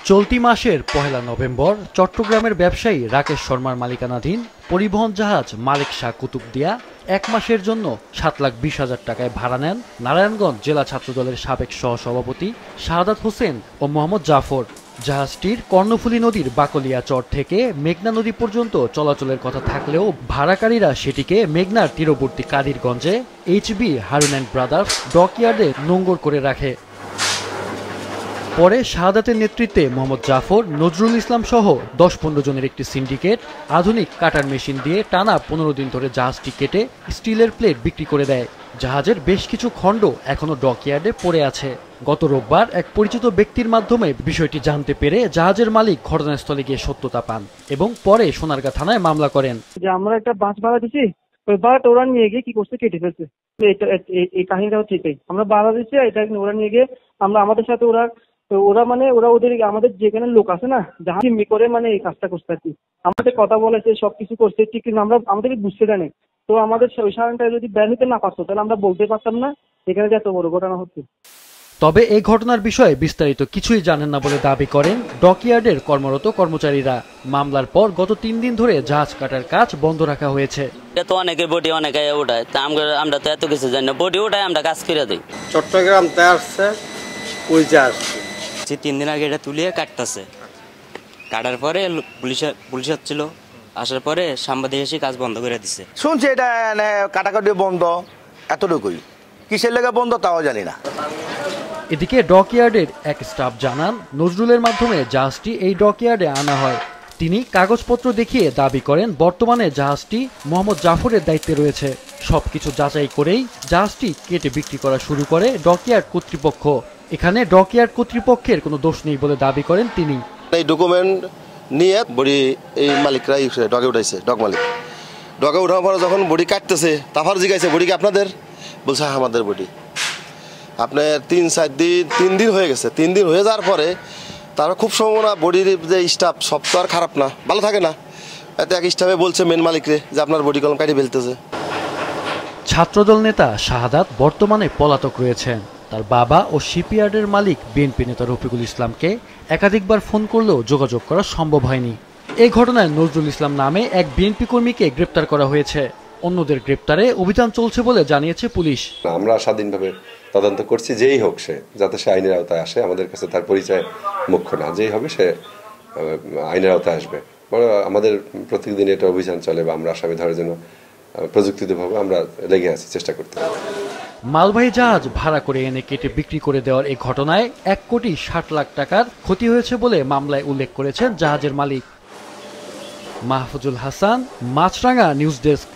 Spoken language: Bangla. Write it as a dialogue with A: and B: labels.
A: চলতি মাসের ১ নভেম্বর চট্টগ্রামের ব্যবসায়ী রাকেশ শর্মার মালিকানাধীন পরিবহন জাহাজ মালিক শাহ কুতুবদিয়া ১ মাসের জন্য ৭,২০,০০০ টাকায় ভাড়া নেন নারায়ণগঞ্জ জেলা ছাত্রদলের সাবেক সহসভাপতি শাহাদাত হোসেন ও মোহাম্মদ জাফর। জাহাজটির কর্ণফুলী নদীর বাকলিয়া চর থেকে মেঘনা নদী পর্যন্ত চলাচলের কথা থাকলেও ভাড়াকারীরা সেটিকে মেঘনার তীরবর্তী কাদিরগঞ্জে HB হারুন অ্যান্ড ব্রাদার্স ডকইয়ার্ডে নোঙর করে রাখে। পরে শাহাদাতের নেতৃত্বে মোহাম্মদ জাফর, নজরুল ইসলাম সহ ১০-১৫ জনের একটি সিন্ডিকেট আধুনিক কাটার মেশিন দিয়ে টানা ১৫ দিন ধরে জাহাজটি কেটে স্টিলের প্লেট বিক্রি করে দেয়। জাহাজের বেশ কিছু খণ্ড এখনও ডকইয়ার্ডে পড়ে আছে। গত রোববার এক পরিচিত ব্যক্তির মাধ্যমে বিষয়টি জানতে পেরে জাহাজের মালিক ঘটনাস্থলে গিয়ে সত্যতা পান এবং পরে সোনারগাঁ থানায় মামলা করেন।
B: যে আমরা একটা বাস ভাড়া দিছি, ওই ভাড়াটা ওরা নিয়ে গিয়ে কি করছে, কেটে ফেলছে। এই কাহিনীটা হচ্ছে এটাই, আমরা ভাড়া দিচ্ছি, এটা ওরা নিয়ে গিয়ে আমরা আমাদের সাথে ওরা ওদের আমাদের যেখানে লোক আছে না, যাহা করে মানে এই কাজটা করছে আর কি। আমাদের কথা বলেছে, সবকিছু করছে ঠিক, কিন্তু আমরা আমাদেরকে বুঝতে দেয়নি। তো আমাদের ওই সারানটা যদি বের হতে না পারতো তাহলে আমরা বলতে পারতাম না এখানে যে এত বড় ঘটনা হচ্ছে।
A: তবে এই ঘটনার বিষয়ে বিস্তারিত কিছুই জানেন না বলে দাবি করেন ডকইয়ার্ডের কর্মরত কর্মচারীরা। মামলার পর গত ৩ দিন ধরে জাহাজ কাটার কাজ বন্ধ রাখা হয়েছে।
C: তো অনেকে বডি অনেকে ওঠায়, আমরা তো এত কিছু জানি না, বডি ওঠায় আমরা কাজ করে দিই।
D: চট্টগ্রাম তে আসছে, ওই জাহাজ
E: ৩ দিন আগে এটা তুলিয়ে কাটতেছে, কাটার পরে পুলিশ হচ্ছিল, আসার পরে সাংবাদিক এসে কাজ বন্ধ করে দিচ্ছে।
F: শুনছি এটা কাটাকাটি বন্ধ, এতটুকুই, কিসের লেগে বন্ধ তাও জানি না।
A: এদিকে ডকইয়ার্ডের এক স্টাফ জানান, নজরুলের মাধ্যমে জাহাজটি এই ডকইয়ার্ডে আনা হয়। তিনি কাগজপত্র দেখিয়ে দাবি করেন বর্তমানে জাহাজটি মোহাম্মদ জাফরের দায়িত্বে রয়েছে। সবকিছু যাচাই করেই জাহাজটি কেটে বিক্রি করা শুরু করে ডকইয়ার্ড কর্তৃপক্ষ। এখানে ডকইয়ার্ড কর্তৃপক্ষের কোনো দোষ নেই বলে দাবি করেন তিনি।
G: এই ডকুমেন্ট নিয়ে বডি এই মালিকরা ডকে উঠাইছে, ডক মালিক ডকে উঠার পরে যখন বডি কাটতেছে তারপর জিজ্ঞাসা বডি কি আপনাদের, বলছে আমাদের বডি। আপনার ৩ দিন হয়ে গেছে। ৩ দিন হয়ে যাওয়ার পরে তারা খুব সম্ভাবনা বডির যে স্টাফ সব তো আর খারাপ না, ভালো থাকে না, এতে এক স্টাফে বলছে মেন মালিকরে যে আপনার বডি কলম কাটিয়ে ফেলতেছে।
A: ছাত্রদল নেতা শাহাদাত বর্তমানে পলাতক রয়েছেন। তার বাবা ও শিপইয়ার্ডের মালিক বিএনপি নেতা রফিকুল ইসলামকে একাধিকবার ফোন করলেও যোগাযোগ করা সম্ভব হয়নি। এই ঘটনায় নজরুল ইসলাম নামে এক বিএনপি কর্মীকে গ্রেপ্তার করা হয়েছে। অন্যদের গ্রেপ্তারে অভিযান চলছে বলে জানিয়েছে পুলিশ।
H: আমরা স্বাধীনভাবে তদন্ত করছি, যেই হোক সে যাতে সে আইনের আওতায় আসে। আমাদের কাছে তার পরিচয় মুখ্য না, যেই হবে সে আইনের আওতায় আসবে। আমাদের প্রত্যেকদিন এটা অভিযান চলে বা আমরা আসামি ধরার জন্য প্রযুক্তিগতভাবে আমরা লেগে আছি, চেষ্টা করতে।
A: মালবাহী জাহাজ ভাড়া করে এনে কেটে বিক্রি করে দেওয়ার এই ঘটনায় ১,৬০,০০,০০০ টাকার ক্ষতি হয়েছে বলে মামলায় উল্লেখ করেছেন জাহাজের মালিক। মাহফুজুল হাসান, মাছরাঙা নিউজ ডেস্ক।